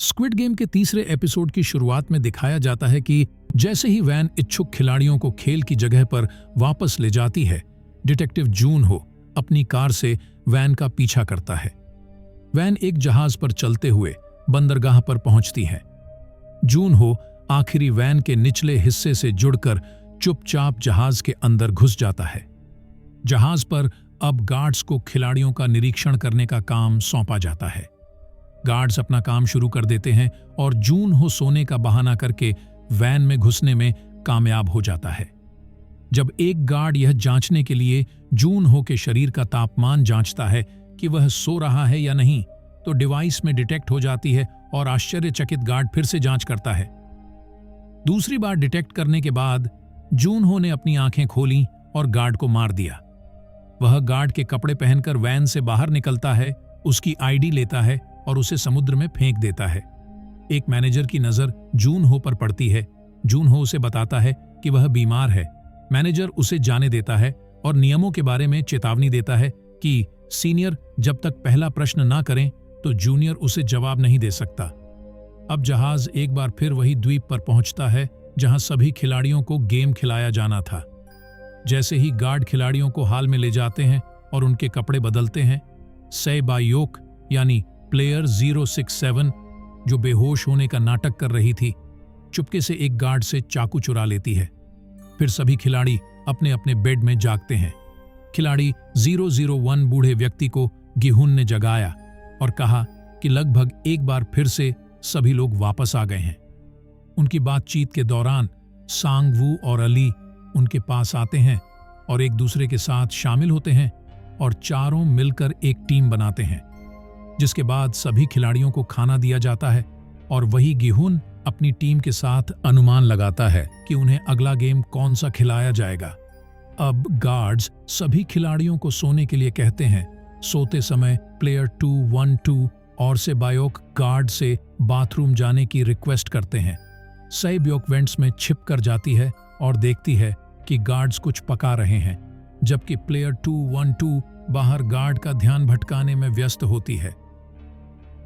Squid game के तीसरे episode की शुरुआत में दिखाया जाता है कि जैसे ही वैन इच्छुक खिलाड़ियों को खेल की जगह पर वापस ले जाती है, डिटेक्टिव जून हो अपनी कार से वैन का पीछा करता है। वैन एक जहाज पर चलते हुए बंदरगाह पर पहुंचती है। जून हो आखिरी वैन के निचले हिस्से से जुड़कर चुपचाप जहाज के अंदर घुस जाता है। जहाज पर अब गार्ड्स को खिलाड़ियों का निरीक्षण करने का काम सौंपा जाता है। गार्ड्स अपना काम शुरू कर देते हैं और जून हो सोने का बहाना करके वैन में घुसने में कामयाब हो जाता है। जब एक गार्ड यह जांचने के लिए जून हो के शरीर का तापमान जांचता है कि वह सो रहा है या नहीं, तो डिवाइस में डिटेक्ट हो जाती है और आश्चर्यचकित गार्ड फिर से जांच करता है। दूसरी बार डिटेक्ट करने के बाद जून हो ने अपनी आंखें खोली और गार्ड को मार दिया। वह गार्ड के कपड़े पहनकर वैन से बाहर निकलता है, उसकी आईडी लेता है और उसे समुद्र में फेंक देता है। एक मैनेजर की नजर जून हो पर पड़ती है। जून हो उसे बताता है कि वह बीमार है। मैनेजर उसे जाने देता है और नियमों के बारे में चेतावनी देता है कि सीनियर जब तक पहला प्रश्न ना करें तो जूनियर उसे जवाब नहीं दे सकता। अब जहाज एक बार फिर वही द्वीप पर पहुंचता है जहां सभी खिलाड़ियों को गेम खिलाया जाना था। जैसे ही गार्ड खिलाड़ियों को हाल में ले जाते हैं और उनके कपड़े बदलते हैं, सै बायोक यानी प्लेयर 067 जो बेहोश होने का नाटक कर रही थी, चुपके से एक गार्ड से चाकू चुरा लेती है। फिर सभी खिलाड़ी अपने अपने बेड में जागते हैं। खिलाड़ी 001 बूढ़े व्यक्ति को गिहुन ने जगाया और कहा कि लगभग एक बार फिर से सभी लोग वापस आ गए हैं। उनकी बातचीत के दौरान सांग वू और अली उनके पास आते हैं और एक दूसरे के साथ शामिल होते हैं और चारों मिलकर एक टीम बनाते हैं, जिसके बाद सभी खिलाड़ियों को खाना दिया जाता है और वही गिहुन अपनी टीम के साथ अनुमान लगाता है कि उन्हें अगला गेम कौन सा खिलाया जाएगा। अब गार्ड्स सभी खिलाड़ियों को सोने के लिए कहते हैं। सोते समय प्लेयर 212 और से बायोक गार्ड से बाथरूम जाने की रिक्वेस्ट करते हैं। सै ब्योक वेंट्स में छिप कर जाती है और देखती है कि गार्ड्स कुछ पका रहे हैं, जबकि प्लेयर 212 बाहर गार्ड का ध्यान भटकाने में व्यस्त होती है।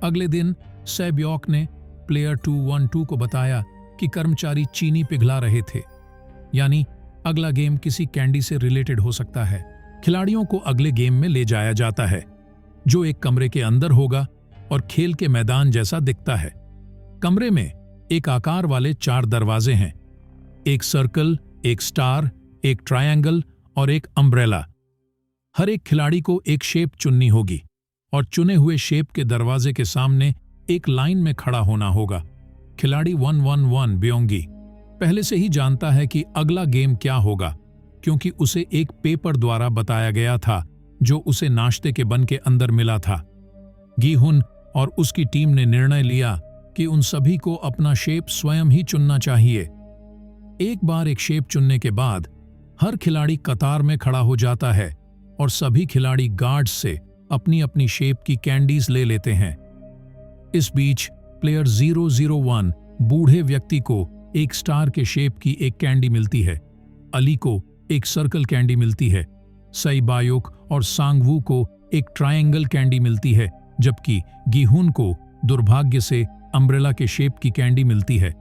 अगले दिन सै ब्योक ने प्लेयर 212 को बताया कि कर्मचारी चीनी पिघला रहे थे, यानी अगला गेम किसी कैंडी से रिलेटेड हो सकता है। खिलाड़ियों को अगले गेम में ले जाया जाता है, जो एक कमरे के अंदर होगा और खेल के मैदान जैसा दिखता है। कमरे में एक आकार वाले 4 दरवाजे हैं, एक सर्कल, एक स्टार, एक ट्रायंगल और एक अम्ब्रेला। हर एक खिलाड़ी को एक शेप चुननी होगी और चुने हुए शेप के दरवाजे के सामने एक लाइन में खड़ा होना होगा। खिलाड़ी 111 ब्योंगी पहले से ही जानता है कि अगला गेम क्या होगा, क्योंकि उसे एक पेपर द्वारा बताया गया था जो उसे नाश्ते के बन के अंदर मिला था। गिहुन और उसकी टीम ने निर्णय लिया कि उन सभी को अपना शेप स्वयं ही चुनना चाहिए। एक बार एक शेप चुनने के बाद हर खिलाड़ी कतार में खड़ा हो जाता है और सभी खिलाड़ी गार्ड्स से अपनी अपनी शेप की कैंडीज ले लेते हैं। इस बीच प्लेयर 001 बूढ़े व्यक्ति को एक स्टार के शेप की एक कैंडी मिलती है, अली को एक सर्कल कैंडी मिलती है, सई बायोक और सांगवू को एक ट्रायंगल कैंडी मिलती है, जबकि गिहुन को दुर्भाग्य से अम्ब्रेला के शेप की कैंडी मिलती है।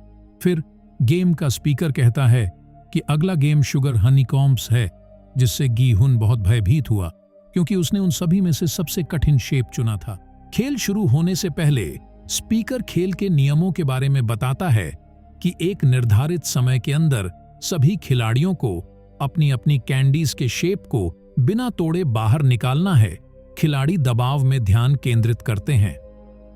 फिर गेम का स्पीकर कहता है कि अगला गेम शुगर हनीकॉम्ब्स है, जिससे गिहुन बहुत भयभीत हुआ क्योंकि उसने उन सभी में से सबसे कठिन शेप चुना था। खेल शुरू होने से पहले स्पीकर खेल के नियमों के बारे में बताता है कि एक निर्धारित समय के अंदर सभी खिलाड़ियों को अपनी अपनी कैंडीज के शेप को बिना तोड़े बाहर निकालना है। खिलाड़ी दबाव में ध्यान केंद्रित करते हैं।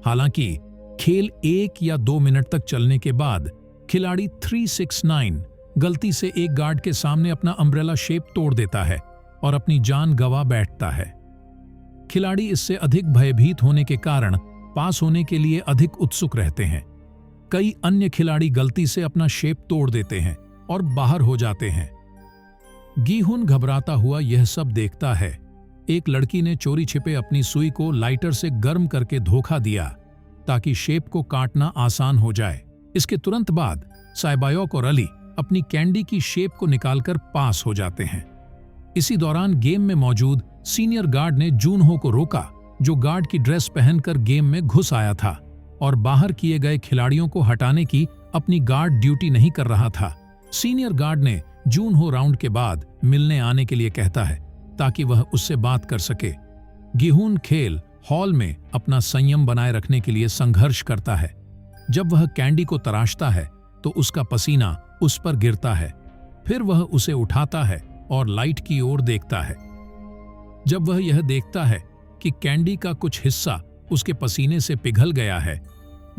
हालांकि खेल 1 या 2 मिनट तक चलने के बाद खिलाड़ी 369 गलती से एक गार्ड के सामने अपना अम्ब्रेला शेप तोड़ देता है और अपनी जान गंवा बैठता है। खिलाड़ी इससे अधिक भयभीत होने के कारण पास होने के लिए अधिक उत्सुक रहते हैं। कई अन्य खिलाड़ी गलती से अपना शेप तोड़ देते हैं और बाहर हो जाते हैं। गिहुन घबराता हुआ यह सब देखता है। एक लड़की ने चोरी छिपे अपनी सुई को लाइटर से गर्म करके धोखा दिया ताकि शेप को काटना आसान हो जाए। इसके तुरंत बाद साइबायोक और अली अपनी कैंडी की शेप को निकालकर पास हो जाते हैं। इसी दौरान गेम में मौजूद सीनियर गार्ड ने जूनहो को रोका, जो गार्ड की ड्रेस पहनकर गेम में घुस आया था। और बाहर किए गए खिलाड़ियों को हटाने की अपनी गार्ड ड्यूटी नहीं कर रहा था। सीनियर गार्ड ने जून हो राउंड के बाद मिलने आने के लिए कहता है ताकि वह उससे बात कर सके। गिहुन खेल हॉल में अपना संयम बनाए रखने के लिए संघर्ष करता है। जब वह कैंडी को तराशता है तो उसका पसीना उस पर गिरता है। फिर वह उसे उठाता है और लाइट की ओर देखता है। जब वह यह देखता है कि कैंडी का कुछ हिस्सा उसके पसीने से पिघल गया है,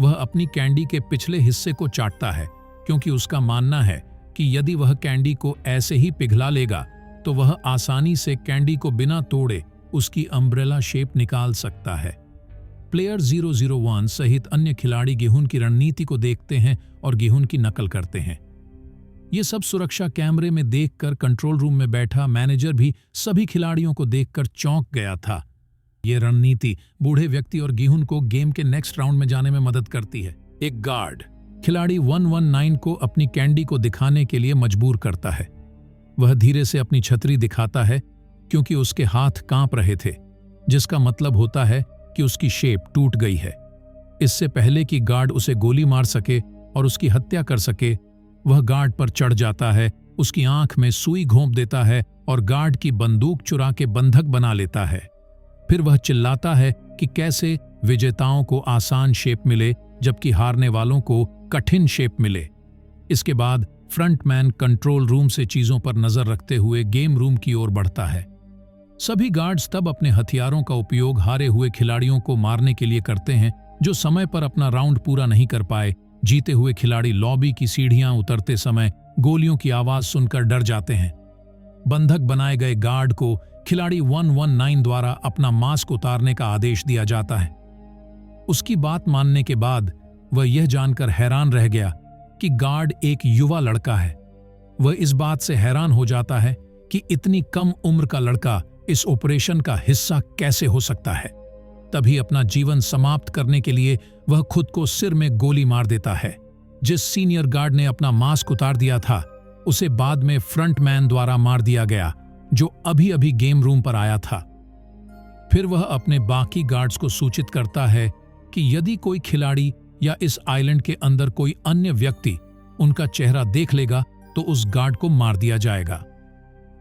वह अपनी कैंडी के पिछले हिस्से को चाटता है, क्योंकि उसका मानना है कि यदि वह कैंडी को ऐसे ही पिघला लेगा तो वह आसानी से कैंडी को बिना तोड़े उसकी अम्ब्रेला शेप निकाल सकता है। प्लेयर 001 सहित अन्य खिलाड़ी गिहुन की रणनीति को देखते हैं और गिहुन की नकल करते हैं। ये सब सुरक्षा कैमरे में देखकर कंट्रोल रूम में बैठा मैनेजर भी सभी खिलाड़ियों को देखकर चौंक गया था। ये रणनीति बूढ़े व्यक्ति और गिहुन को गेम के नेक्स्ट राउंड में जाने में मदद करती है। एक गार्ड खिलाड़ी 119 को अपनी कैंडी को दिखाने के लिए मजबूर करता है। वह धीरे से अपनी छतरी दिखाता है क्योंकि उसके हाथ कांप रहे थे, जिसका मतलब होता है कि उसकी शेप टूट गई है। इससे पहले कि गार्ड उसे गोली मार सके और उसकी हत्या कर सके, वह गार्ड पर चढ़ जाता है, उसकी आंख में सुई घोंप देता है और गार्ड की बंदूक चुरा के बंधक बना लेता है। फिर वह चिल्लाता है कि कैसे विजेताओं को आसान शेप मिले जबकि हारने वालों को कठिन शेप मिले। इसके बाद फ्रंटमैन कंट्रोल रूम से चीजों पर नजर रखते हुए गेम रूम की ओर बढ़ता है। सभी गार्ड्स तब अपने हथियारों का उपयोग हारे हुए खिलाड़ियों को मारने के लिए करते हैं जो समय पर अपना राउंड पूरा नहीं कर पाए। जीते हुए खिलाड़ी लॉबी की सीढ़ियां उतरते समय गोलियों की आवाज सुनकर डर जाते हैं। बंधक बनाए गए गार्ड को खिलाड़ी 119 द्वारा अपना मास्क उतारने का आदेश दिया जाता है। उसकी बात मानने के बाद वह यह जानकर हैरान रह गया कि गार्ड एक युवा लड़का है। वह इस बात से हैरान हो जाता है कि इतनी कम उम्र का लड़का इस ऑपरेशन का हिस्सा कैसे हो सकता है। तभी अपना जीवन समाप्त करने के लिए वह खुद को सिर में गोली मार देता है। जिस सीनियर गार्ड ने अपना मास्क उतार दिया था उसे बाद में फ्रंटमैन द्वारा मार दिया गया, जो अभी अभी गेम रूम पर आया था। फिर वह अपने बाकी गार्ड्स को सूचित करता है कि यदि कोई खिलाड़ी या इस आइलैंड के अंदर कोई अन्य व्यक्ति उनका चेहरा देख लेगा तो उस गार्ड को मार दिया जाएगा।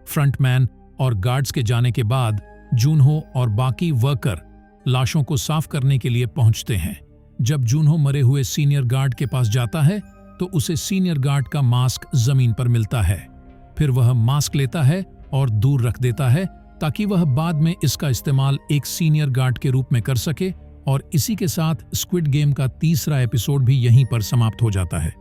फ्रंटमैन और गार्ड्स के जाने के बाद जूनहो और बाकी वर्कर लाशों को साफ करने के लिए पहुंचते हैं। जब जूनहो मरे हुए सीनियर गार्ड के पास जाता है तो उसे सीनियर गार्ड का मास्क जमीन पर मिलता है। फिर वह मास्क लेता है और दूर रख देता है ताकि वह बाद में इसका इस्तेमाल एक सीनियर गार्ड के रूप में कर सके। और इसी के साथ स्क्विड गेम का तीसरा एपिसोड भी यहीं पर समाप्त हो जाता है।